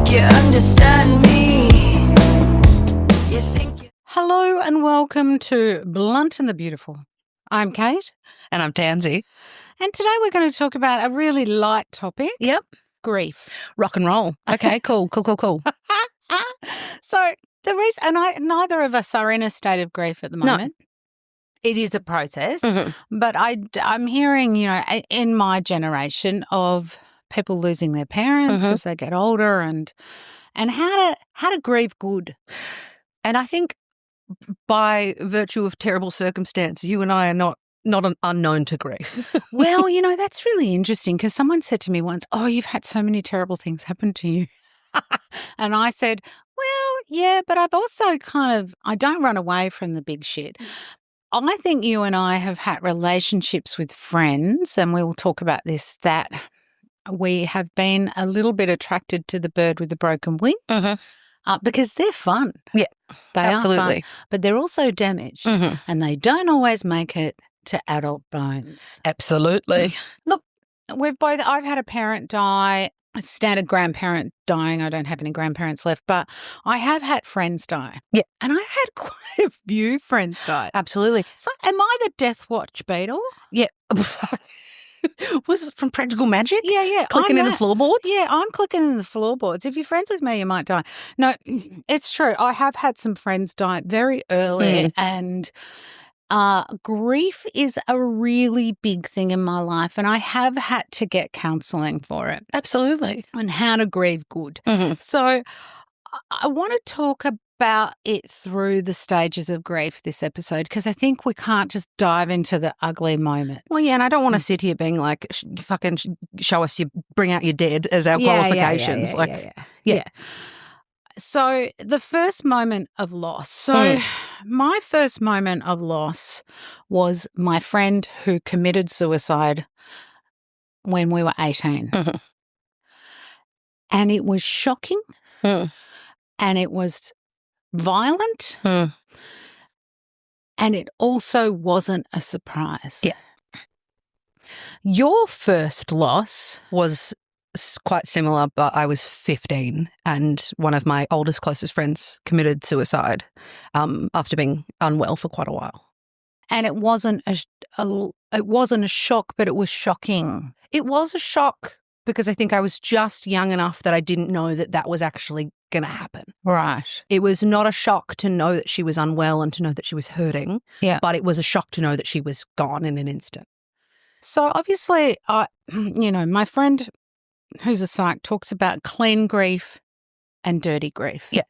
think you understand me. You think you... Hello and welcome to Blunt and the Beautiful. I'm Kate. And I'm Tansy. And today we're going to talk about a really light topic. Yep. Grief. Rock and roll. Okay, cool. So the reason, and neither of us are in a state of grief at the moment. No. It is a process, but I'm hearing, in my generation of people losing their parents as they get older and how to grieve good. And I think by virtue of terrible circumstance, you and I are not an unknown to grief. Well, that's really interesting because someone said to me once, "Oh, you've had so many terrible things happen to you." And I said, "Well, yeah, but I've also I don't run away from the big shit." I think you and I have had relationships with friends, and we will talk about this, that we have been a little bit attracted to the bird with the broken wing because they're fun. Yeah, they absolutely. are fun, but they're also damaged and they don't always make it to adult bones. Absolutely. Look, I've had a parent die, a standard grandparent dying. I don't have any grandparents left, but I have had friends die. Yeah. And I had quite a few friends die. Absolutely. So am I the death watch beetle? Yeah. Was it from Practical Magic? Yeah. Clicking in the floorboards? Yeah, I'm clicking in the floorboards. If you're friends with me, you might die. No, it's true. I have had some friends die very early and grief is a really big thing in my life, and I have had to get counselling for it. Absolutely. And how to grieve good. So I want to talk about it through the stages of grief this episode because I think we can't just dive into the ugly moments. Well, yeah, and I don't want to sit here being like, fucking show us bring out your dead as our qualifications. Yeah. So the first moment of loss. So my first moment of loss was my friend who committed suicide when we were 18. And it was shocking and it was violent and it also wasn't a surprise. Yeah. Your first loss was quite similar, but I was 15 and one of my oldest, closest friends committed suicide after being unwell for quite a while. And it wasn't a shock, but it was shocking. It was a shock because I think I was just young enough that I didn't know that was actually going to happen. Right. It was not a shock to know that she was unwell and to know that she was hurting, but it was a shock to know that she was gone in an instant. So obviously, my friend who's a psych talks about clean grief and dirty grief. Yeah.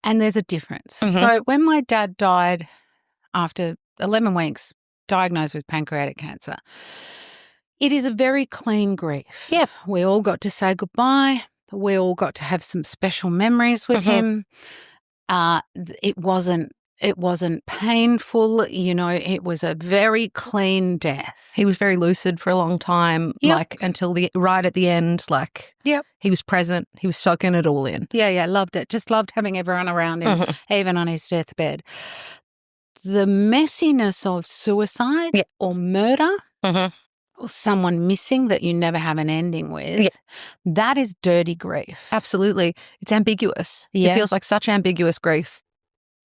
And there's a difference. So when my dad died after 11 weeks, diagnosed with pancreatic cancer, it is a very clean grief. Yeah. We all got to say goodbye. We all got to have some special memories with him. It wasn't painful, it was a very clean death. He was very lucid for a long time, until right at the end, he was present, he was soaking it all in. Yeah, loved it. Just loved having everyone around him, even on his deathbed. The messiness of suicide or murder or someone missing that you never have an ending with, that is dirty grief. Absolutely. It's ambiguous. Yeah. It feels like such ambiguous grief.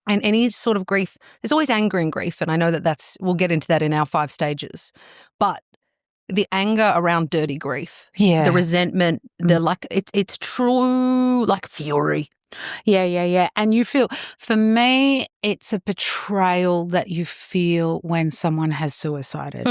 And any sort of grief, there's always anger in grief, and I know we'll get into that in our 5 stages. But the anger around dirty grief, the resentment, it's true like fury. Yeah. And you feel, for me, it's a betrayal that you feel when someone has suicided.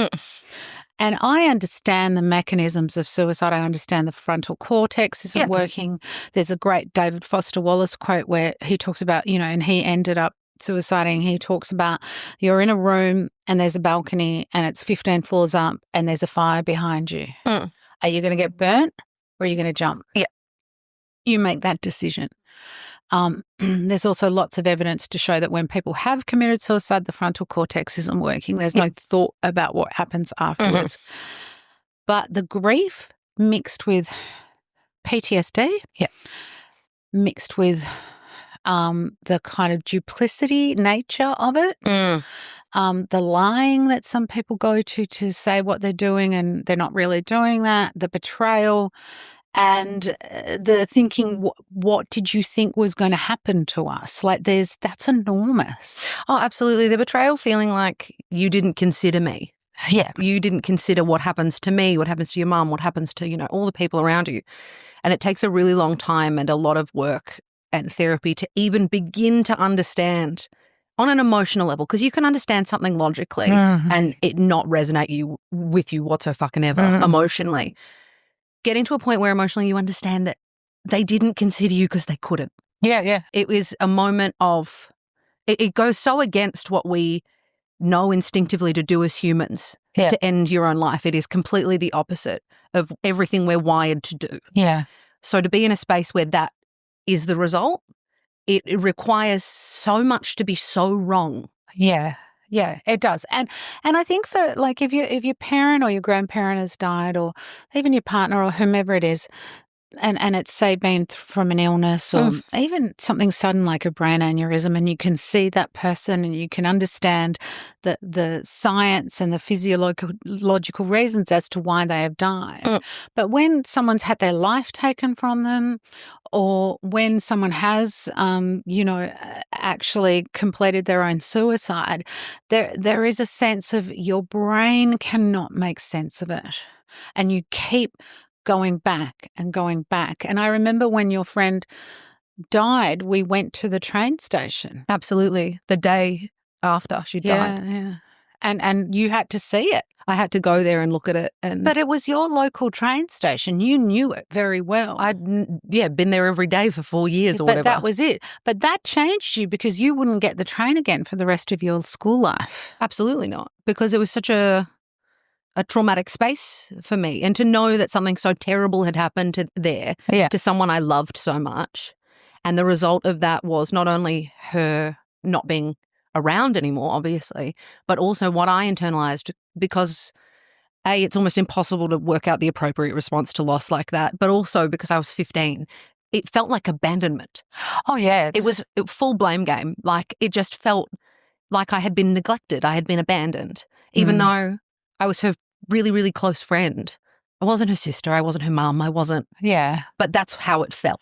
And I understand the mechanisms of suicide. I understand the frontal cortex isn't working. There's a great David Foster Wallace quote where he talks about, and he ended up suiciding. He talks about you're in a room and there's a balcony and it's 15 floors up and there's a fire behind you. Are you going to get burnt or are you going to jump? Yeah. You make that decision. There's also lots of evidence to show that when people have committed suicide, the frontal cortex isn't working. There's no thought about what happens afterwards. But the grief mixed with PTSD, mixed with the kind of duplicity nature of it, the lying that some people go to say what they're doing and they're not really doing that, the betrayal, and the thinking, what did you think was going to happen to us? Like that's enormous. Oh, absolutely. The betrayal feeling like you didn't consider me. Yeah. You didn't consider what happens to me, what happens to your mum, what happens to, you know, all the people around you. And it takes a really long time and a lot of work and therapy to even begin to understand on an emotional level, because you can understand something logically and it not resonate with you whatsoever emotionally. Getting to a point where emotionally you understand that they didn't consider you because they couldn't. Yeah, yeah. It was a moment of, it goes so against what we know instinctively to do as humans, to end your own life. It is completely the opposite of everything we're wired to do. Yeah. So to be in a space where that is the result, it requires so much to be so wrong. Yeah. Yeah, it does. And I think for like if your parent or your grandparent has died, or even your partner or whomever it is, and it's say been from an illness or even something sudden like a brain aneurysm, and you can see that person and you can understand the science and the physiological reasons as to why they have died. But when someone's had their life taken from them, or when someone has, actually completed their own suicide, there is a sense of your brain cannot make sense of it, and you keep going back and going back. And I remember when your friend died, we went to the train station. Absolutely. The day after she died. Yeah. And you had to see it. I had to go there and look at it. But it was your local train station. You knew it very well. I'd been there every day for 4 years or whatever. But that was it. But that changed you because you wouldn't get the train again for the rest of your school life. Absolutely not. Because it was such a traumatic space for me. And to know that something so terrible had happened to someone I loved so much. And the result of that was not only her not being around anymore, obviously, but also what I internalized, because it's almost impossible to work out the appropriate response to loss like that, but also because I was 15, it felt like abandonment. Oh, yeah. It was a full blame game. Like, it just felt like I had been neglected. I had been abandoned, even though I was her really, really close friend. I wasn't her sister. I wasn't her mum. I wasn't. Yeah. But that's how it felt.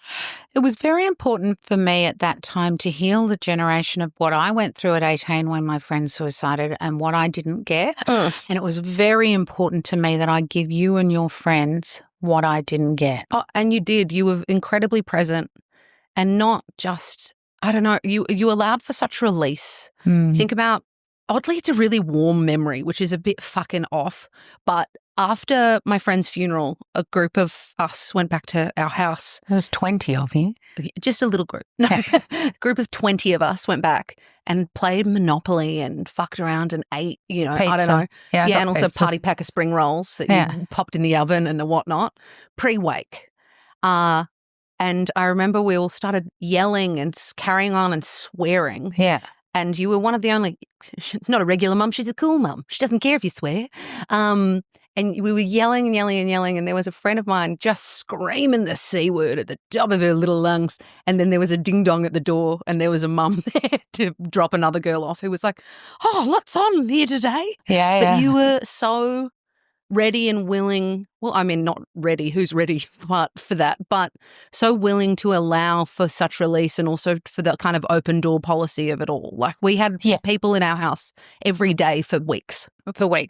It was very important for me at that time to heal the generation of what I went through at 18 when my friend suicided and what I didn't get. And it was very important to me that I give you and your friends what I didn't get. Oh, and you did. You were incredibly present and not just, I don't know, you allowed for such release. Think about, oddly, it's a really warm memory, which is a bit fucking off. But after my friend's funeral, a group of us went back to our house. There was 20 of you. Just a little group. No, a group of 20 of us went back and played Monopoly and fucked around and ate, Pizza. I don't know. Yeah, and also party pack of spring rolls that you popped in the oven and the whatnot, pre-wake. And I remember we all started yelling and carrying on and swearing. Yeah. And you were one of the only, not a regular mum, she's a cool mum. She doesn't care if you swear. And we were yelling and yelling and yelling, and there was a friend of mine just screaming the C word at the top of her little lungs. And then there was a ding-dong at the door, and there was a mum there to drop another girl off who was like, oh, what's on here today? Yeah. But you were so ready and willing, well, I mean, not ready, who's ready for that, but so willing to allow for such release and also for the kind of open door policy of it all. Like, we had people in our house every day for weeks.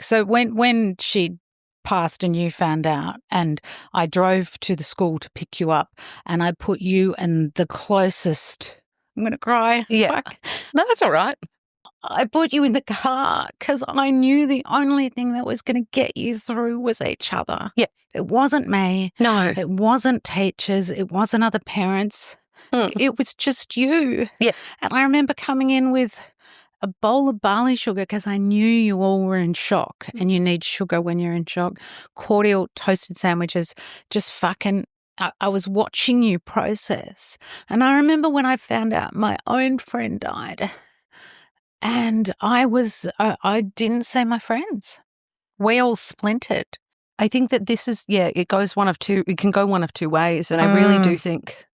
So when she passed and you found out, and I drove to the school to pick you up, and I put you in the closest, I'm going to cry. Yeah. Fuck. No, that's all right. I put you in the car because I knew the only thing that was going to get you through was each other. Yeah. It wasn't me. No. It wasn't teachers. It wasn't other parents. It was just you. Yeah. And I remember coming in with a bowl of barley sugar because I knew you all were in shock and you need sugar when you're in shock. Cordial toasted sandwiches, just fucking, I was watching you process. And I remember when I found out my own friend died, and I didn't see my friends. We all splintered. I think that this is, it can go one of two ways. And I really do think,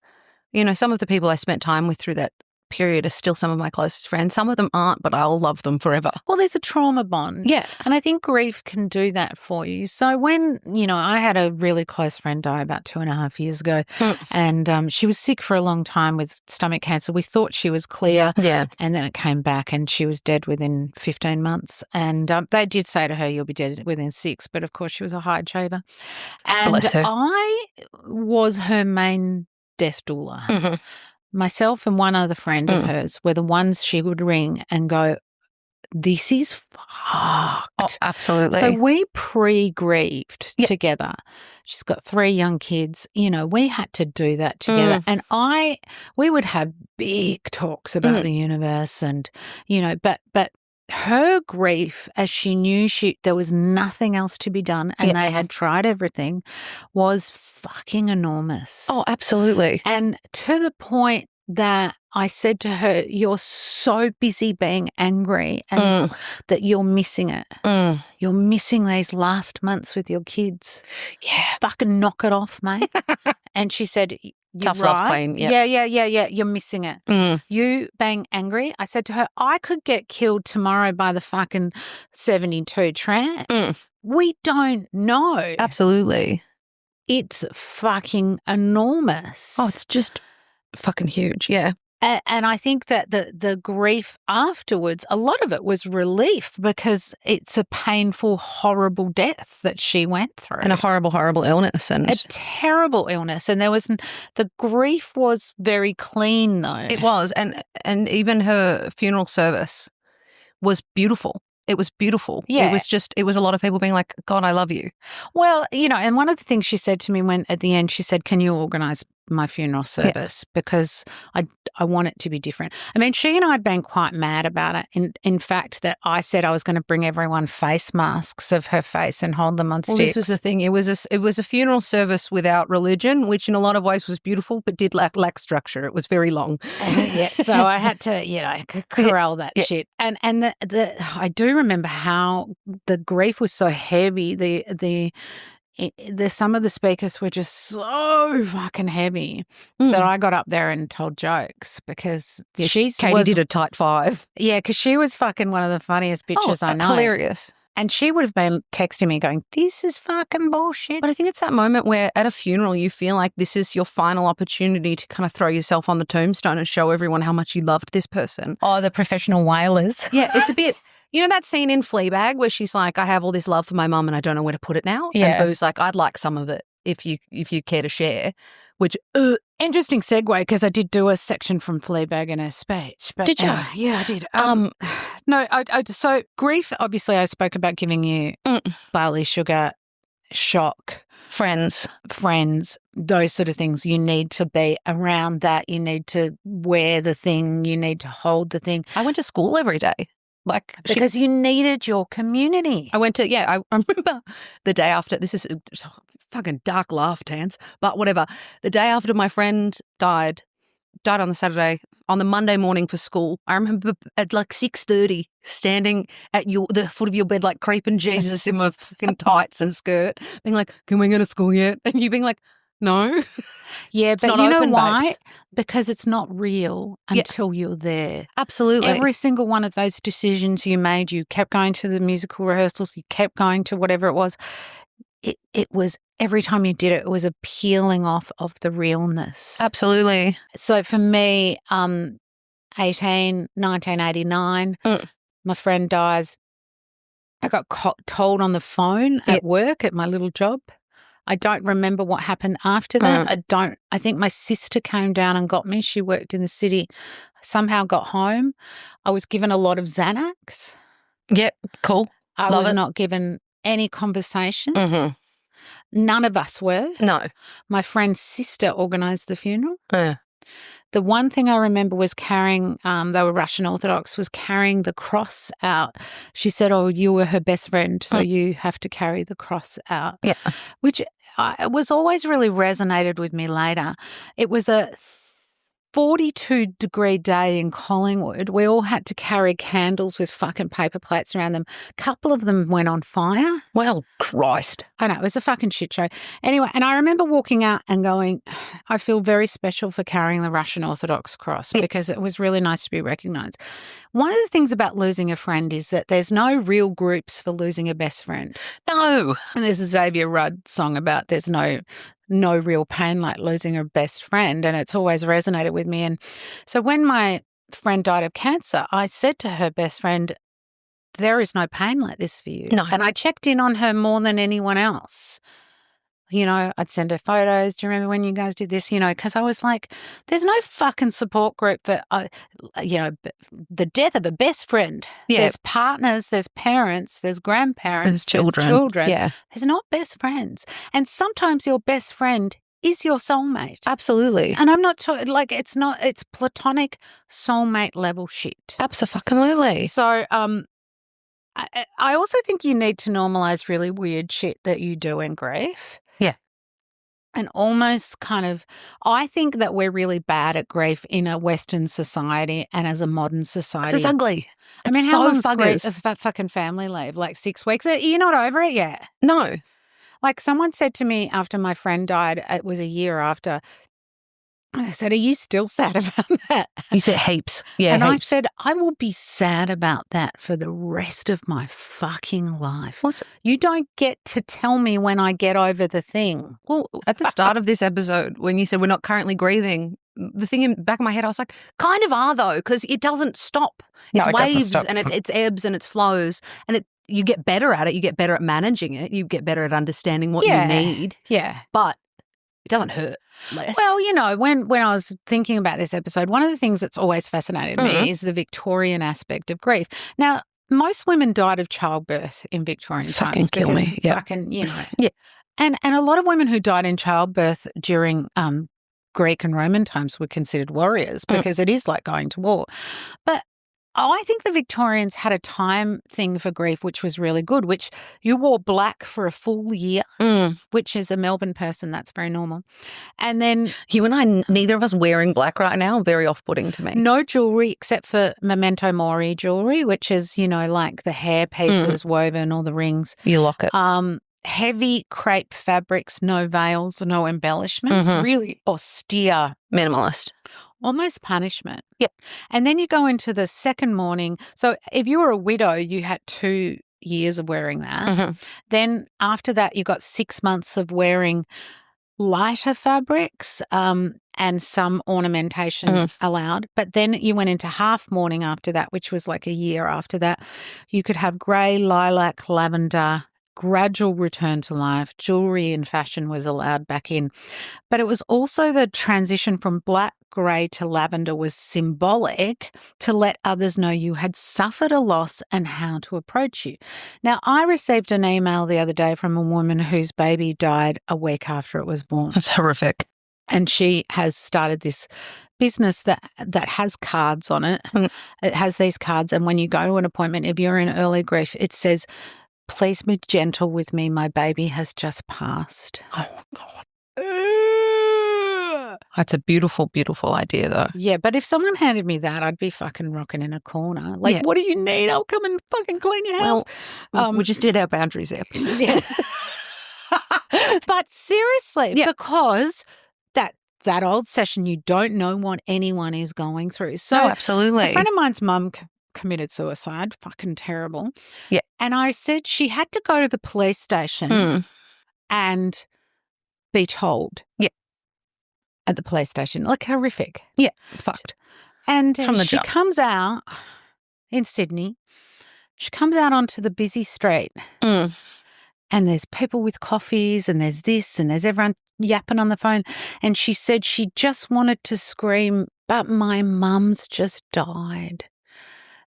some of the people I spent time with through that period are still some of my closest friends. Some of them aren't, but I'll love them forever. Well, there's a trauma bond. Yeah. And I think grief can do that for you. So when, I had a really close friend die about 2.5 years ago, and she was sick for a long time with stomach cancer. We thought she was clear. Yeah. And then it came back and she was dead within 15 months. And they did say to her, you'll be dead within 6. But of course, she was a high achiever. And Bless her. I was her main death doula. Mm-hmm. Myself and one other friend of hers were the ones she would ring and go, this is fucked. Oh, absolutely. So we pre-grieved together. She's got 3 young kids. We had to do that together. And we would have big talks about the universe and, but her grief, as she knew there was nothing else to be done and they had tried everything, was fucking enormous. Oh, absolutely. And to the point that I said to her, you're so busy being angry and that you're missing it. You're missing these last months with your kids. Yeah. Fucking knock it off, mate. And she said, tough right. love queen. Yeah. You're missing it. You being angry. I said to her, I could get killed tomorrow by the fucking 72 tram. We don't know. Absolutely. It's fucking enormous. Oh, it's just fucking huge. Yeah. And I think that the grief afterwards, a lot of it was relief because it's a painful, horrible death that she went through. And a horrible, horrible illness. And a terrible illness. And the grief was very clean though. It was. And even her funeral service was beautiful. It was beautiful. Yeah. It was a lot of people being like, God, I love you. Well, and one of the things she said to me when at the end, she said, can you organise my funeral service? Because I want it to be different. I mean, she and I had been quite mad about it. In fact, that I said I was going to bring everyone face masks of her face and hold them on sticks. Well, this was the thing. It was a funeral service without religion, which in a lot of ways was beautiful, but did lack structure. It was very long. So I had to, corral that shit. And I do remember how the grief was so heavy. Some of the speakers were just so fucking heavy that I got up there and told jokes because Katie did a tight 5. Yeah, because she was fucking one of the funniest bitches I know. Hilarious. And she would have been texting me going, this is fucking bullshit. But I think it's that moment where at a funeral you feel like this is your final opportunity to kind of throw yourself on the tombstone and show everyone how much you loved this person. Oh, the professional wailers. Yeah, it's a bit... You know that scene in Fleabag where she's like, I have all this love for my mum and I don't know where to put it now? Yeah. And Boo's like, I'd like some of it if you care to share, which... Interesting segue because I did do a section from Fleabag in her speech. But, did you? Yeah, I did. No, so grief, obviously I spoke about giving you barley sugar, shock. Friends, those sort of things. You need to be around that. You need to wear the thing. You need to hold the thing. I went to school every day. Because you needed your community. I went to, I remember the day after, this is fucking dark laugh, Tans, but whatever. The day after my friend died on the Saturday, on the Monday morning for school, I remember at like 6:30 standing at the foot of your bed like creeping Jesus in my fucking tights and skirt, being like, can we go to school yet? And you being like, no. Yeah, It's but not you know open, why? babes. Because it's not real until you're there. Absolutely. Every single one of those decisions you made, you kept going to the musical rehearsals, you kept going to whatever it was. It was every time you did it, it was a peeling off of the realness. Absolutely. So for me, 1989, my friend dies. I got told on the phone at work at my little job. I don't remember what happened after that. I think my sister came down and got me. She worked in the city. Somehow got home. I was given a lot of Xanax. Yep, cool. I was not given any conversation. None of us were. No. My friend's sister organised the funeral. Yeah. The one thing I remember was carrying, they were Russian Orthodox, was carrying the cross out. She said, oh, you were her best friend, so you have to carry the cross out. Yeah. Which was always really resonated with me later. It was a 42-degree day in Collingwood. We all had to carry candles with fucking paper plates around them. A couple of them went on fire. Well, Christ. I know, it was a fucking shit show. Anyway, and I remember walking out and going, I feel very special for carrying the Russian Orthodox cross because it was really nice to be recognised. One of the things about losing a friend is that there's no real groups for losing a best friend. No. And there's a Xavier Rudd song about there's no real pain like losing a best friend, and it's always resonated with me. And so when my friend died of cancer, I said to her best friend, there is no pain like this for you. No. And I checked in on her more than anyone else. You know, I'd send her photos. Do you remember when you guys did this? You know, because I was like, there's no fucking support group for, the death of a best friend. Yeah. There's partners, there's parents, there's grandparents, There's children. Yeah. There's not best friends. And sometimes your best friend is your soulmate. Absolutely. And I'm not talking, like, it's platonic soulmate level shit. Absolutely. So, I also think you need to normalize really weird shit that you do in grief. Yeah. And almost kind of, I think that we're really bad at grief in a Western society and as a modern society. It's ugly. I mean, It's how so long's buggers. fucking family leave? Like 6 weeks? You're not over it yet? No. Like someone said to me after my friend died, it was a year after, I said, are you still sad about that? You said heaps. Yeah, and heaps. I said, I will be sad about that for the rest of my fucking life. You don't get to tell me when I get over the thing. Well, at the start of this episode, when you said we're not currently grieving, the thing in the back of my head, I was like, kind of are though, because it doesn't stop. It's No, it doesn't waves stop. and it's ebbs and it's flows, and you get better at it. You get better at managing it. You get better at understanding what you need. Yeah. But it doesn't hurt less. Well, you know, when I was thinking about this episode, one of the things that's always fascinated me is the Victorian aspect of grief. Now, most women died of childbirth in Victorian Fucking times. kill me. Yeah. Fucking, you know. Yeah. And a lot of women who died in childbirth during Greek and Roman times were considered warriors because it is like going to war. But I think the Victorians had a time thing for grief which was really good, which you wore black for a full year, which is a Melbourne person, that's very normal. And then you and I, neither of us wearing black right now, very off-putting to me. no jewellery except for memento mori jewellery, which is, you know, like the hair pieces woven or the rings. You lock it. Heavy crepe fabrics, no veils, no embellishments, really austere. Minimalist. Almost punishment. Yep. And then you go into the second morning. So if you were a widow, you had 2 years of wearing that. Then after that, you got 6 months of wearing lighter fabrics and some ornamentation allowed. But then you went into half mourning after that, which was like a year after that. You could have grey, lilac, lavender, gradual return to life. Jewellery and fashion was allowed back in. But it was also the transition from black, grey to lavender was symbolic to let others know you had suffered a loss and how to approach you. Now, I received an email the other day from a woman whose baby died a week after it was born. That's horrific. And she has started this business that has cards on it. It has these cards, and when you go to an appointment, if you're in early grief, it says, please be gentle with me. My baby has just passed. Oh, God. That's a beautiful, beautiful idea, though. Yeah, but if someone handed me that, I'd be fucking rocking in a corner. Like, what do you need? I'll come and fucking clean your house. Well, we just did our boundaries there. Yeah. But seriously, because that old session, you don't know what anyone is going through. So no, absolutely. A friend of mine's mum committed suicide. Fucking terrible. Yeah. And I said she had to go to the police station and be told. Yeah. At the police station. Like horrific. Yeah. Fucked. And From the she jump. comes out in Sydney. She comes out onto the busy street. And there's people with coffees and there's this and there's everyone yapping on the phone. And she said she just wanted to scream, but my mum's just died.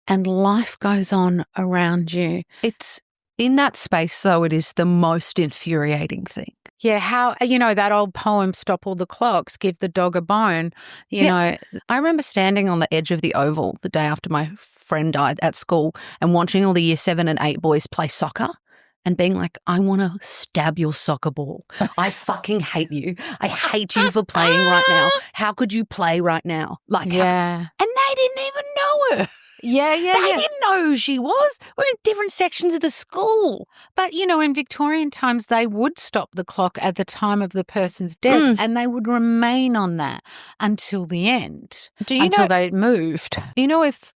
And life goes on around you. It's in that space, though, it is the most infuriating thing. Yeah, how, you know, that old poem, Stop All the Clocks, Give the Dog a Bone, you know. I remember standing on the edge of the oval the day after my friend died at school and watching all the year 7 and 8 boys play soccer. and being like, I want to stab your soccer ball. I fucking hate you. I hate you for playing right now. How could you play right now? Like, Yeah. and they didn't even know her. Yeah, They didn't know who she was. We're in different sections of the school. But, in Victorian times, they would stop the clock at the time of the person's death and they would remain on that until the end, until they moved. If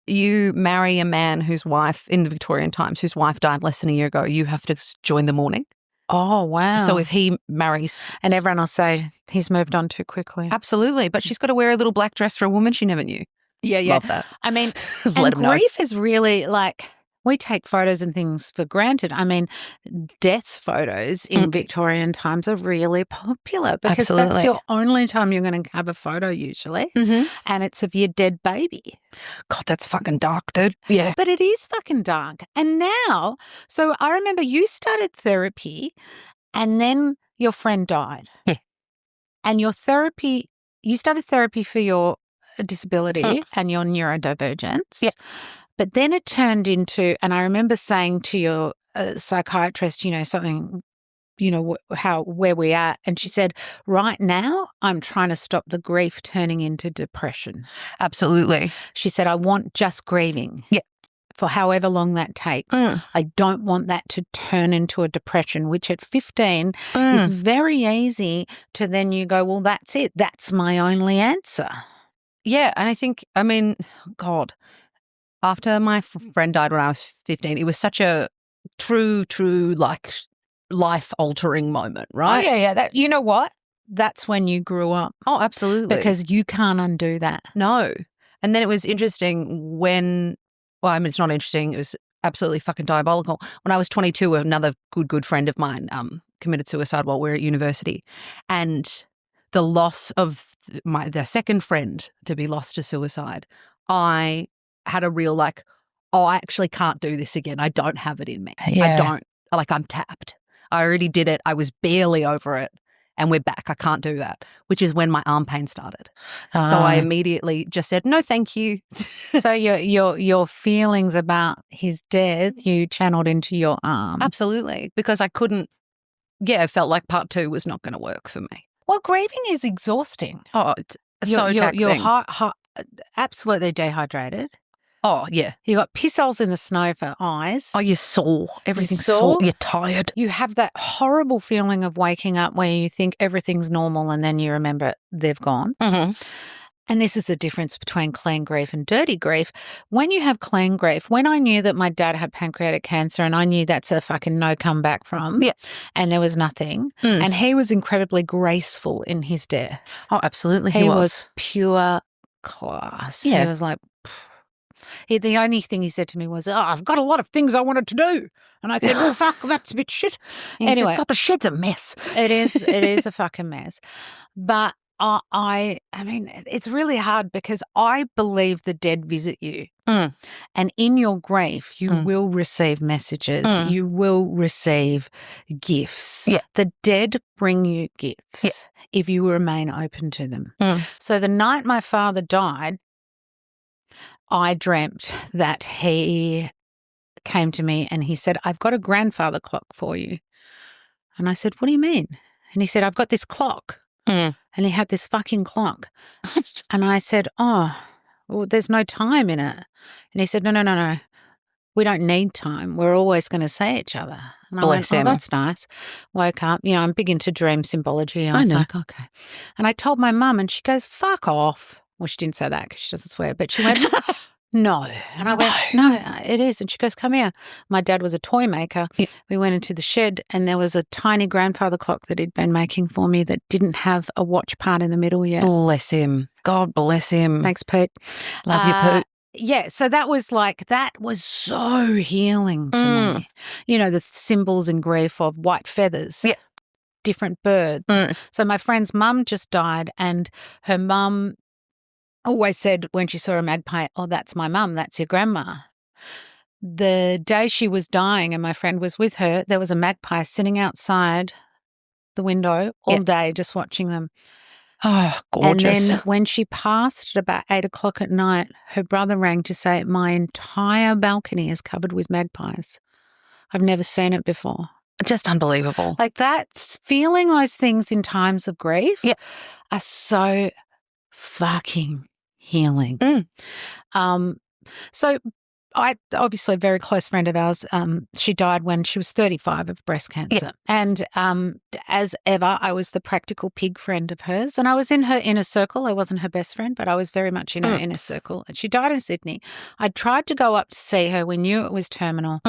you marry a man whose wife, in the Victorian times, whose wife died less than a year ago, you have to join the mourning. Oh, wow. So if he marries... And everyone will say, he's moved on too quickly. Absolutely. But she's got to wear a little black dress for a woman she never knew. Yeah. Love that. I mean, Let and 'em know. grief is really like... We take photos and things for granted. I mean, death photos in Victorian times are really popular because that's your only time you're going to have a photo usually, and it's of your dead baby. God, that's fucking dark, dude. Yeah. But it is fucking dark. And now, so I remember you started therapy and then your friend died. Yeah. And you started therapy for your disability and your neurodivergence. Yeah. But then it turned into, and I remember saying to your psychiatrist, something, where we are. And she said, right now, I'm trying to stop the grief turning into depression. Absolutely. She said, I want just grieving. Yeah. For however long that takes. I don't want that to turn into a depression, which at 15 is very easy to then you go, well, that's it. That's my only answer. Yeah. And I think, God, after my friend died when I was 15, it was such a true, like, life-altering moment, right? Oh, yeah. You know what? That's when you grew up. Oh, absolutely. Because you can't undo that. No. And then it was interesting it's not interesting. It was absolutely fucking diabolical. When I was 22, another good friend of mine committed suicide while we were at university. And the loss of the second friend to be lost to suicide, I had a real I actually can't do this again. I don't have it in me. Yeah. I don't. I'm tapped. I already did it. I was barely over it. And we're back. I can't do that, which is when my arm pain started. So I immediately just said, no, thank you. So your feelings about his death, you channeled into your arm. Absolutely. Because I couldn't, it felt like part 2 was not going to work for me. Well, grieving is exhausting. Oh, it's so taxing. You're absolutely dehydrated. Oh, yeah. You got piss holes in the snow for eyes. Oh, you're sore. Everything's sore. You're tired. You have that horrible feeling of waking up where you think everything's normal and then you remember they've gone. Mm-hmm. And this is the difference between clean grief and dirty grief. When you have clean grief, when I knew that my dad had pancreatic cancer and I knew that's a fucking no comeback from, and there was nothing, and he was incredibly graceful in his death. Oh, absolutely. He was pure class. Yeah. He was like... the only thing he said to me was, I've got a lot of things I wanted to do. And I said, well, fuck, that's a bit shit. Anyway. God, the shed's a mess. It is a fucking mess. But I mean, it's really hard because I believe the dead visit you. And in your grief, you will receive messages. You will receive gifts. Yeah. The dead bring you gifts if you remain open to them. So the night my father died, I dreamt that he came to me and he said, I've got a grandfather clock for you. And I said, what do you mean? And he said, I've got this clock. And he had this fucking clock. And I said, oh, well, there's no time in it. And he said, no. We don't need time. We're always going to see each other. And I went, oh, that's nice. Woke up. I'm big into dream symbology. I was like, okay. And I told my mum and she goes, fuck off. Well, she didn't say that because she doesn't swear, but she went, no. And I went, no, it is. And she goes, come here. My dad was a toy maker. Yeah. We went into the shed and there was a tiny grandfather clock that he'd been making for me that didn't have a watch part in the middle yet. Bless him. God bless him. Thanks, Pete. Love you, Pete. Yeah, so that was so healing to me. The symbols in grief of white feathers. Yeah. Different birds. So my friend's mum just died and her mum always said when she saw a magpie, oh, that's my mum, that's your grandma. The day she was dying and my friend was with her, there was a magpie sitting outside the window all day just watching them. Oh, gorgeous. And then when she passed at about 8 o'clock at night, her brother rang to say, my entire balcony is covered with magpies. I've never seen it before. Just unbelievable. Like that's feeling those things in times of grief Yeah. are so fucking healing. So I obviously a very close friend of ours, she died when she was 35 of breast cancer. And as ever, I was the practical pig friend of hers. And I was in her inner circle. I wasn't her best friend, but I was very much in her inner circle. And she died in Sydney. I tried to go up to see her. We knew it was terminal.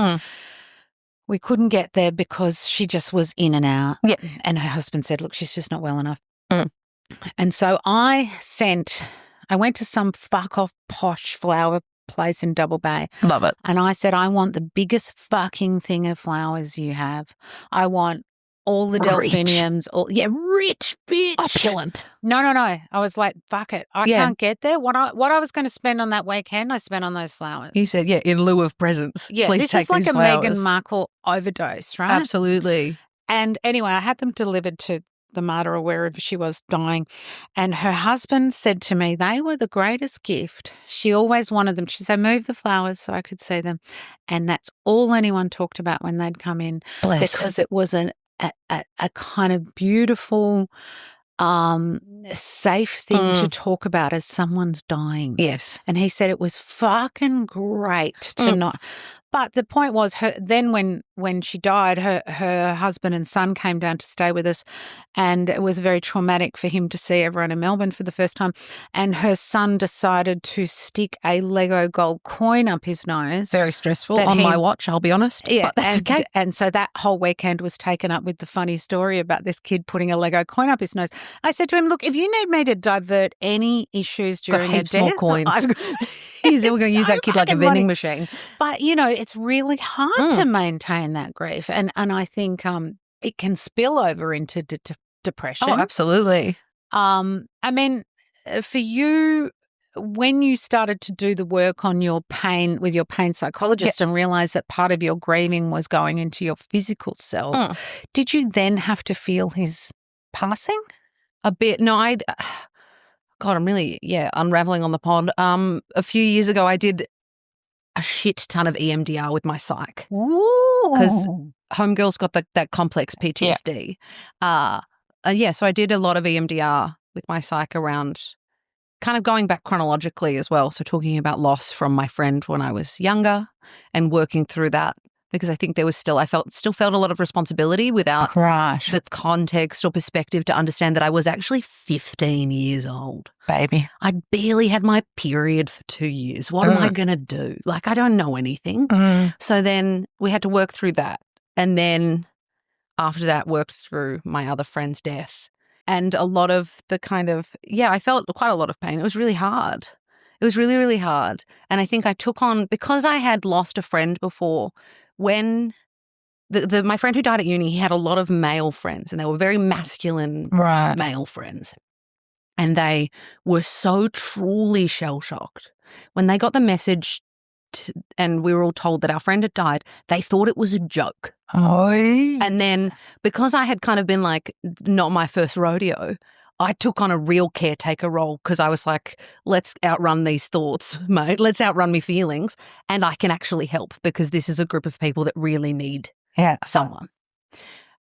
We couldn't get there because she just was in and out. Yeah. And her husband said, look, she's just not well enough. And so I went to some fuck off posh flower place in Double Bay. Love it. And I said, I want the biggest fucking thing of flowers you have. I want all the delphiniums. Rich bitch. Opulent. No. I was like, fuck it. I can't get there. What I was going to spend on that weekend, I spent on those flowers. You said, in lieu of presents. Yeah, please this take is like these a flowers. Meghan Markle overdose, right? Absolutely. And anyway, I had them delivered to the Mater or wherever she was dying. And her husband said to me, they were the greatest gift. She always wanted them. She said, move the flowers so I could see them. And that's all anyone talked about when they'd come in. Bless. Because it was a kind of beautiful, safe thing to talk about as someone's dying. Yes. And he said it was fucking great to not. But the point was, then when she died, her husband and son came down to stay with us, and it was very traumatic for him to see everyone in Melbourne for the first time. And her son decided to stick a Lego gold coin up his nose. Very stressful on my watch, I'll be honest. Yeah, but that's okay. And so that whole weekend was taken up with the funny story about this kid putting a Lego coin up his nose. I said to him, look, if you need me to divert any issues during a death, more coins. We're going to use that kid like a vending machine. But, it's really hard to maintain that grief. And I think it can spill over into depression. Oh, absolutely. I mean, for you, when you started to do the work on your pain with your pain psychologist and realize that part of your grieving was going into your physical self, did you then have to feel his passing? A bit. No, God, I'm really, unraveling on the pod. A few years ago, I did a shit ton of EMDR with my psych. Because homegirl's got that complex PTSD. So I did a lot of EMDR with my psych around kind of going back chronologically as well. So talking about loss from my friend when I was younger and working through that. Because I think there was still felt a lot of responsibility without the context or perspective to understand that I was actually 15 years old. Baby. I'd barely had my period for 2 years. What am I going to do? Like, I don't know anything. So then we had to work through that. And then after that, worked through my other friend's death. And a lot of the kind of, I felt quite a lot of pain. It was really hard. It was really, really hard. And I think I took on, because I had lost a friend before, when my friend who died at uni, he had a lot of male friends, and they were very masculine male friends. And they were so truly shell-shocked. When they got the message and we were all told that our friend had died, they thought it was a joke. And then because I had kind of been like, not my first rodeo, I took on a real caretaker role because I was like, let's outrun these thoughts, mate. Let's outrun me feelings. And I can actually help because this is a group of people that really need someone.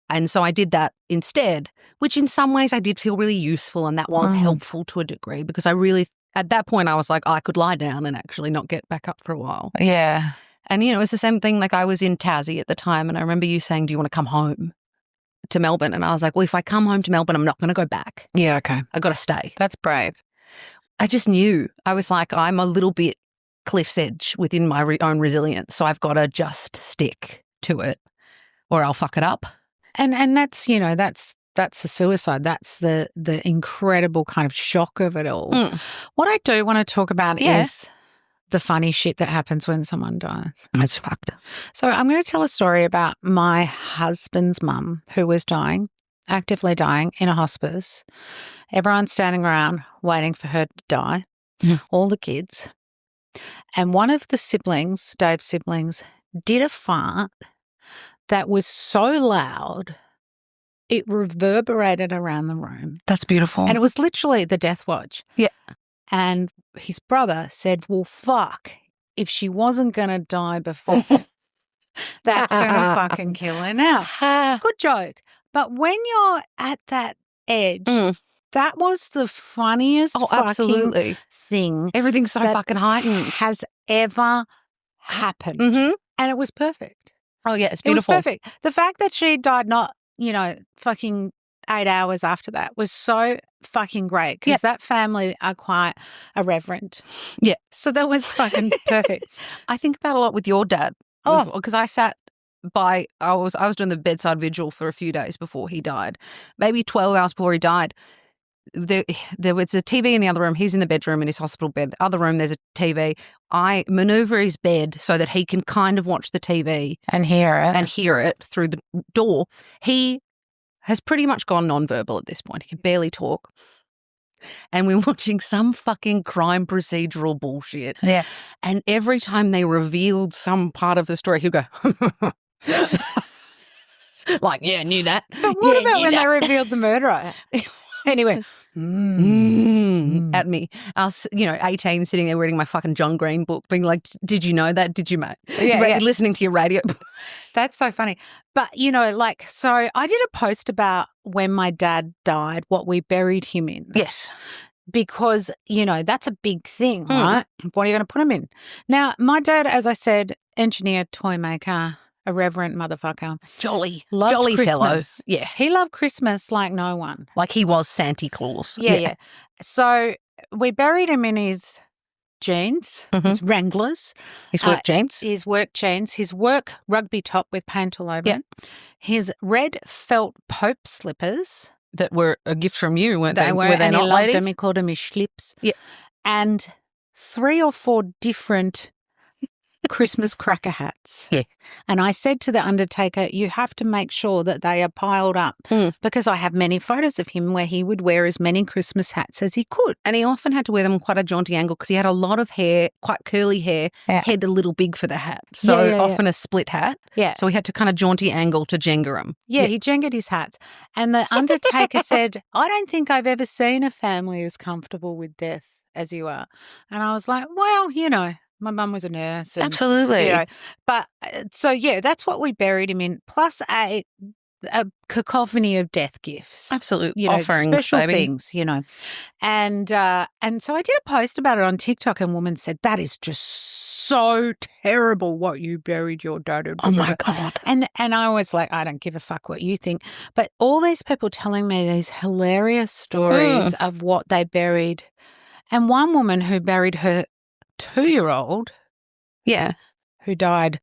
And so I did that instead, which in some ways I did feel really useful, and that was helpful to a degree because I really, at that point I was like, I could lie down and actually not get back up for a while. Yeah. And, it's the same thing. Like I was in Tassie at the time, and I remember you saying, do you want to come home to Melbourne? And I was like, well, if I come home to Melbourne, I'm not going to go back. Yeah, okay. I got to stay. That's brave. I just knew. I was like, I'm a little bit cliff's edge within my own resilience, so I've got to just stick to it or I'll fuck it up. And that's, that's the suicide. That's the incredible kind of shock of it all. What I do want to talk about is the funny shit that happens when someone dies. It's fucked. So I'm going to tell a story about my husband's mum who was dying, actively dying in a hospice. Everyone's standing around waiting for her to die, all the kids. And one of the siblings, Dave's siblings, did a fart that was so loud it reverberated around the room. That's beautiful. And it was literally the death watch. Yeah. And his brother said, well, fuck, if she wasn't going to die before, That's going to fucking kill her now. Good joke. But when you're at that edge, that was the funniest fucking absolutely. thing Everything's so that fucking heightened. has ever happened. Mm-hmm. And it was perfect. Oh, yeah, it's It was beautiful. perfect. The fact that she died not, fucking 8 hours after that was so fucking great because that family are quite irreverent. Yeah. So that was fucking perfect. I think about a lot with your dad. Oh. Because I sat by, I was doing the bedside vigil for a few days before he died. Maybe 12 hours before he died. There was a TV in the other room. He's in the bedroom in his hospital bed. Other room, there's a TV. I maneuver his bed so that he can kind of watch the TV and hear it through the door. He has pretty much gone nonverbal at this point. He can barely talk. And we're watching some fucking crime procedural bullshit. Yeah. And every time they revealed some part of the story, he'd go, like, yeah, knew that. But what about when they revealed the murderer? Anyway, at me. I was, 18, sitting there reading my fucking John Green book, being like, did you know that? Did you, mate? Yeah. Listening to your radio. That's so funny. But, so I did a post about when my dad died, what we buried him in. Yes. Because, that's a big thing, right? What are you going to put him in? Now, my dad, as I said, engineer, toy maker, irreverent motherfucker. Jolly Christmas. fellow. Yeah. He loved Christmas like no one. Like he was Santa Claus. Yeah. So we buried him in his jeans, his Wranglers. His work jeans. His work jeans. His work rugby top with paint all over it. His red felt Pope slippers. That were a gift from you, weren't they? Were they and not, he loved lady? them. He called them his schlips. Yeah. And 3 or 4 different Christmas cracker hats. Yeah. And I said to the undertaker, you have to make sure that they are piled up because I have many photos of him where he would wear as many Christmas hats as he could. And he often had to wear them quite a jaunty angle because he had a lot of hair, quite curly hair, head a little big for the hat. So often a split hat. Yeah. So he had to kind of jaunty angle to Jenga them. Yeah, he jengered his hats. And the undertaker said, I don't think I've ever seen a family as comfortable with death as you are. And I was like, well, my mum was a nurse. And, Absolutely. But so, that's what we buried him in, plus a cacophony of death gifts. Absolutely. Offerings, special baby. things, And so I did a post about it on TikTok and a woman said, that is just so terrible what you buried your dad in. Oh, my God. And I was like, I don't give a fuck what you think. But all these people telling me these hilarious stories of what they buried. And one woman who buried her 2-year-old who died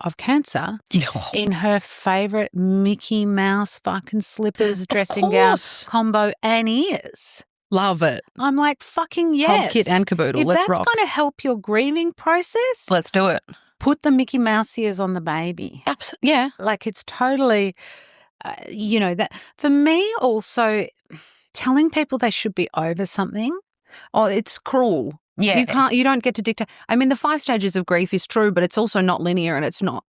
of cancer in her favourite Mickey Mouse fucking slippers, dressing gown, combo and ears. Love it. I'm like, fucking yes. Whole kit and caboodle. If Let's that's rock. going to help your grieving process, Let's do it. put the Mickey Mouse ears on the baby. Absolutely. Yeah. Like it's totally, that for me also telling people they should be over something. Oh, it's cruel. Yeah. You don't get to dictate. I mean, the 5 stages of grief is true, but it's also not linear and it's not,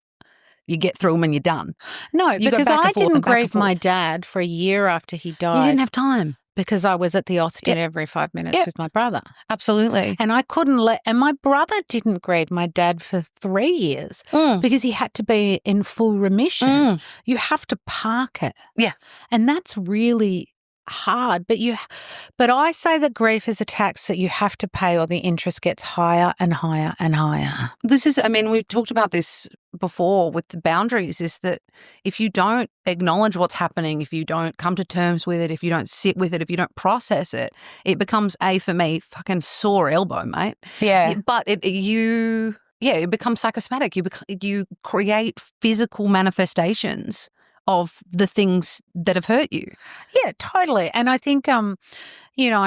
you get through them and you're done. No, You go because back and I forth didn't and back and grieve my forth. dad for a year after he died. You didn't have time. Because I was at the Austin every 5 minutes with my brother. Absolutely. And I couldn't and my brother didn't grieve my dad for 3 years because he had to be in full remission. You have to park it. Yeah. And that's really hard. But I say that grief is a tax that you have to pay or the interest gets higher and higher and higher. We've talked about this before with the boundaries, is that if you don't acknowledge what's happening, if you don't come to terms with it, if you don't sit with it, if you don't process it, it becomes for me, fucking sore elbow, mate. Yeah. But it becomes psychosomatic. You create physical manifestations of the things that have hurt you. Yeah, totally. And I think, I'm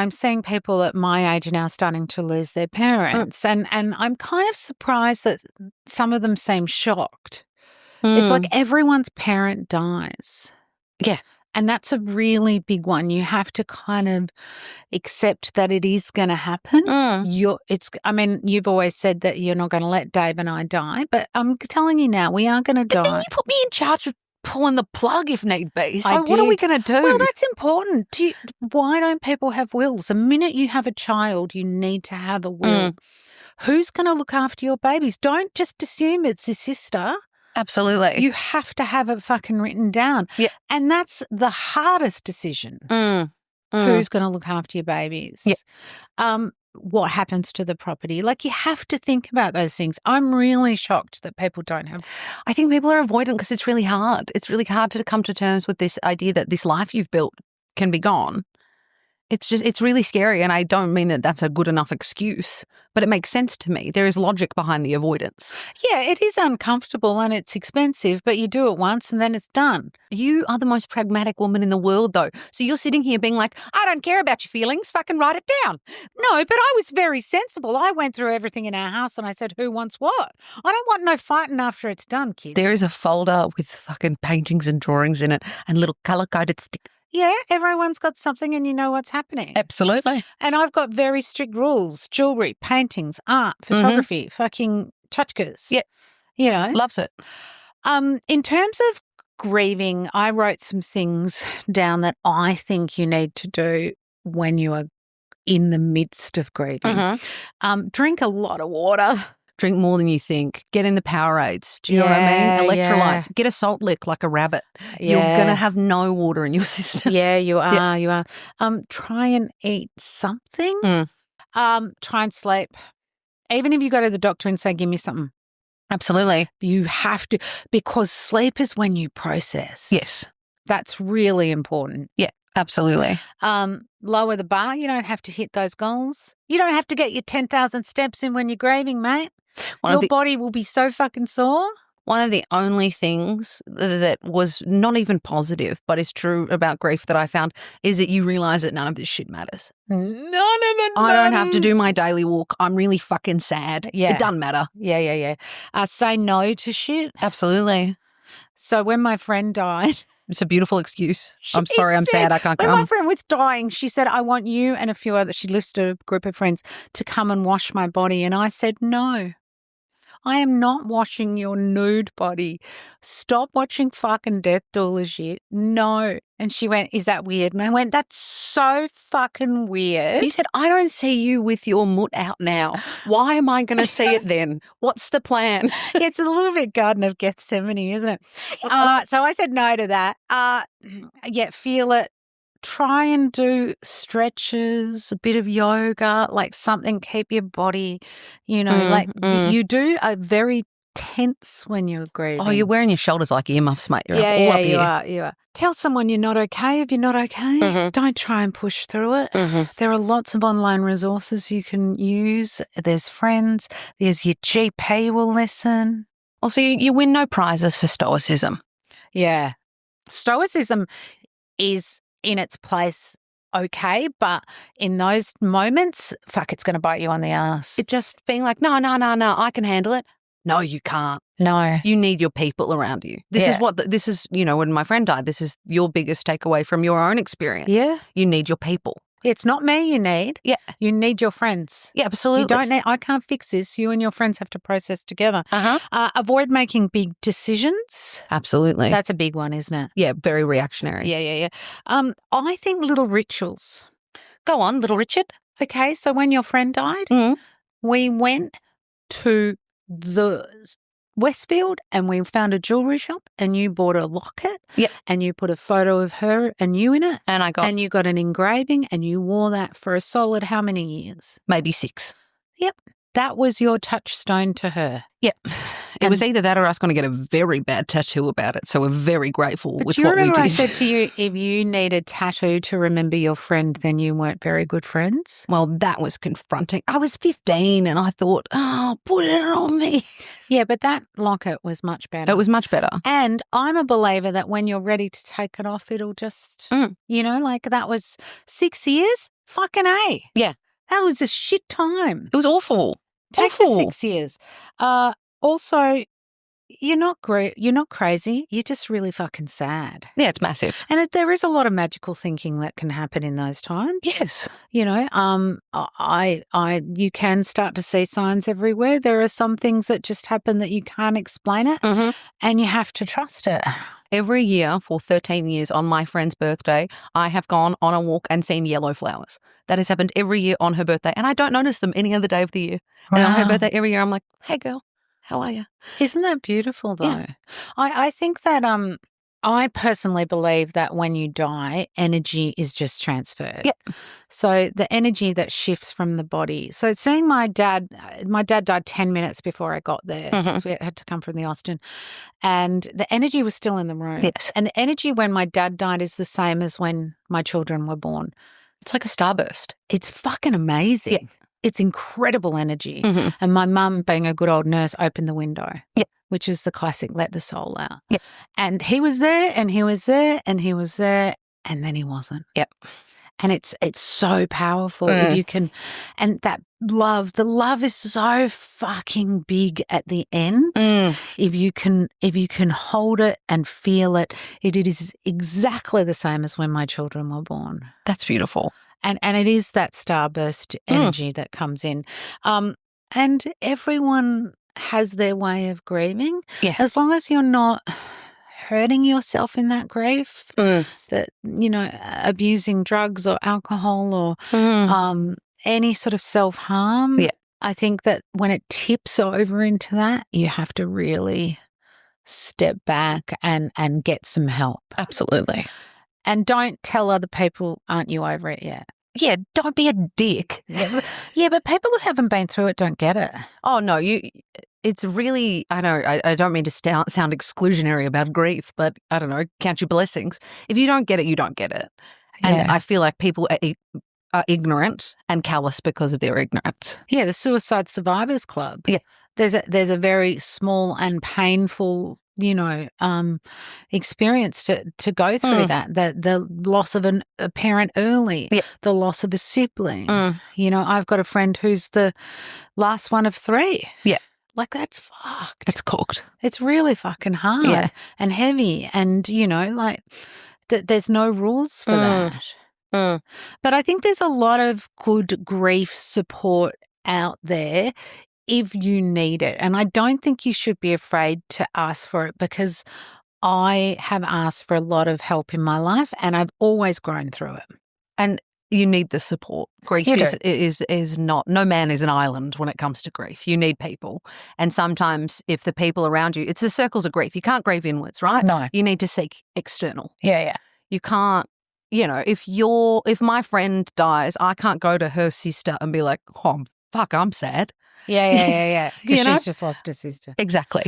seeing people at my age now starting to lose their parents. And I'm kind of surprised that some of them seem shocked. It's like everyone's parent dies. Yeah. And that's a really big one. You have to kind of accept that it is going to happen. You've always said that you're not going to let Dave and I die, but I'm telling you now, we are going to die. Then you put me in charge of pulling the plug if need be. So what are we going to do? Well, that's important. Why don't people have wills? The minute you have a child, you need to have a will. Who's going to look after your babies? Don't just assume it's your sister. Absolutely. You have to have it fucking written down. Yeah. And that's the hardest decision. Who's going to look after your babies? Yeah. What happens to the property? Like, you have to think about those things. I'm really shocked that people don't have. I think people are avoidant because it's really hard. It's really hard to come to terms with this idea that this life you've built can be gone. It's really scary, and I don't mean that that's a good enough excuse, but it makes sense to me. There is logic behind the avoidance. Yeah, it is uncomfortable and it's expensive, but you do it once and then it's done. You are the most pragmatic woman in the world, though. So you're sitting here being like, I don't care about your feelings, fucking write it down. No, but I was very sensible. I went through everything in our house and I said, who wants what? I don't want no fighting after it's done, kids. There is a folder with fucking paintings and drawings in it and little colour-coded stickers. Yeah, everyone's got something and you know what's happening. Absolutely. And I've got very strict rules: jewelry, paintings, art, photography, fucking tchotchkes. Yeah. You know? Loves it. In terms of grieving, I wrote some things down that I think you need to do when you are in the midst of grieving. Drink a lot of water. Drink more than you think. Get in the Powerades. Do you know what I mean? Electrolytes. Yeah. Get a salt lick like a rabbit. Yeah. You're going to have no water in your system. Yeah, you are. Yeah. You are. Try and eat something. Try and sleep. Even if you go to the doctor and say, give me something. Absolutely. You have to, because sleep is when you process. Yes. That's really important. Yeah, absolutely. Lower the bar. You don't have to hit those goals. You don't have to get your 10,000 steps in when you're grieving, mate. Your body will be so fucking sore. One of the only things that was not even positive, but is true about grief that I found is that you realise that none of this shit matters. None of it I don't have to do matters. my daily walk. I'm really fucking sad. Yeah. It doesn't matter. Yeah. Say no to shit. Absolutely. So when my friend died. It's a beautiful excuse. I'm sorry, I'm sad, I can't When my come. friend was dying, she said, I want you and a few others, she listed a group of friends, to come and wash my body. And I said, no. I am not washing your nude body. Stop watching fucking death doula shit. No. And she went, is that weird? And I went, that's so fucking weird. You said, I don't see you with your mutt out now. Why am I going to see it then? What's the plan? It's a little bit Garden of Gethsemane, isn't it? So I said no to that. Yeah, feel it. Try and do stretches, a bit of yoga, like something, keep your body, you do a very tense when you're grieving. Oh, you're wearing your shoulders like earmuffs, mate. You're all up here. You are. Tell someone you're not okay if you're not okay. Don't try and push through it. There are lots of online resources you can use. There's friends. There's your GP will listen. Also, you win no prizes for stoicism. Yeah. Stoicism is in its place okay, but in those moments, fuck, it's going to bite you on the ass. It's just being like, no, I can handle it. No, you can't. No. You need your people around you. This is when my friend died, this is your biggest takeaway from your own experience. Yeah. You need your people. It's not me you need. Yeah. You need your friends. Yeah, absolutely. You don't need, I can't fix this. You and your friends have to process together. Avoid making big decisions. Absolutely. That's a big one, isn't it? Yeah, very reactionary. Yeah. I think little rituals. Go on, little Richard. Okay, so when your friend died, we went to the Westfield and we found a jewellery shop and you bought a locket and you put a photo of her and you in it. And you got an engraving and you wore that for a solid how many years? Maybe 6. Yep. That was your touchstone to her. Yep. It was either that or us going to get a very bad tattoo about it. So we're very grateful with do you what we remember did. I said to you, if you need a tattoo to remember your friend, then you weren't very good friends? Well, that was confronting. I was 15 and I thought, oh, put it on me. Yeah, but that locket was much better. It was much better. And I'm a believer that when you're ready to take it off, it'll just, like that was 6 years? Fucking A. Yeah. That was a shit time. It was awful. Take the 6 years. Also, you're not crazy. You're just really fucking sad. Yeah, it's massive. And there is a lot of magical thinking that can happen in those times. Yes. You can start to see signs everywhere. There are some things that just happen that you can't explain it and you have to trust it. Every year for 13 years on my friend's birthday, I have gone on a walk and seen yellow flowers. That has happened every year on her birthday, and I don't notice them any other day of the year. And on her birthday every year, I'm like, hey, girl, How are you? Isn't that beautiful, though? Yeah. I think that I personally believe that when you die, energy is just transferred. Yep. So the energy that shifts from the body. So seeing my dad died 10 minutes before I got there because we had to come from the Austin, and the energy was still in the room. Yes. And the energy when my dad died is the same as when my children were born. It's like a starburst. It's fucking amazing. Yeah. It's incredible energy. And my mum, being a good old nurse, opened the window, which is the classic let the soul out. Yeah. And he was there and he was there and he was there and then he wasn't. Yep. And it's so powerful if you can, and that love, the love is so fucking big at the end. If you can hold it and feel it, it is exactly the same as when my children were born. That's beautiful. And it is that starburst energy that comes in. And everyone has their way of grieving. Yeah. As long as you're not hurting yourself in that grief, that, abusing drugs or alcohol or any sort of self-harm. Yeah. I think that when it tips over into that, you have to really step back and get some help. Absolutely. And don't tell other people, aren't you over it yet? Yeah, don't be a dick. Yeah, but people who haven't been through it don't get it. Oh, no, it's really, I know, I don't mean to sound exclusionary about grief, but I don't know, count your blessings. If you don't get it, you don't get it. And I feel like people are ignorant and callous because of their ignorance. Yeah, the Suicide Survivors Club. Yeah. There's a very small and painful, experience to go through that. The loss of a parent early, the loss of a sibling. I've got a friend who's the last one of 3. Yeah. Like, that's fucked. It's cooked. It's really fucking hard and heavy. And, there's no rules for that. But I think there's a lot of good grief support out there if you need it. And I don't think you should be afraid to ask for it, because I have asked for a lot of help in my life and I've always grown through it. And you need the support. Grief is not, no man is an island when it comes to grief. You need people. And sometimes if the people around you, it's the circles of grief. You can't grieve inwards, right? No. You need to seek external. Yeah. You can't, if my friend dies, I can't go to her sister and be like, oh, fuck, I'm sad. Yeah. Because she's just lost her sister. Exactly.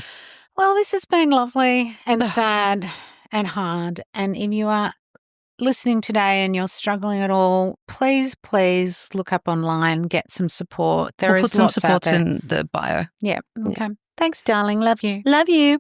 Well, this has been lovely and sad and hard. And if you are listening today and you're struggling at all, please look up online, get some support. We'll put some supports in the bio. Yeah. Okay. Thanks, darling. Love you. Love you.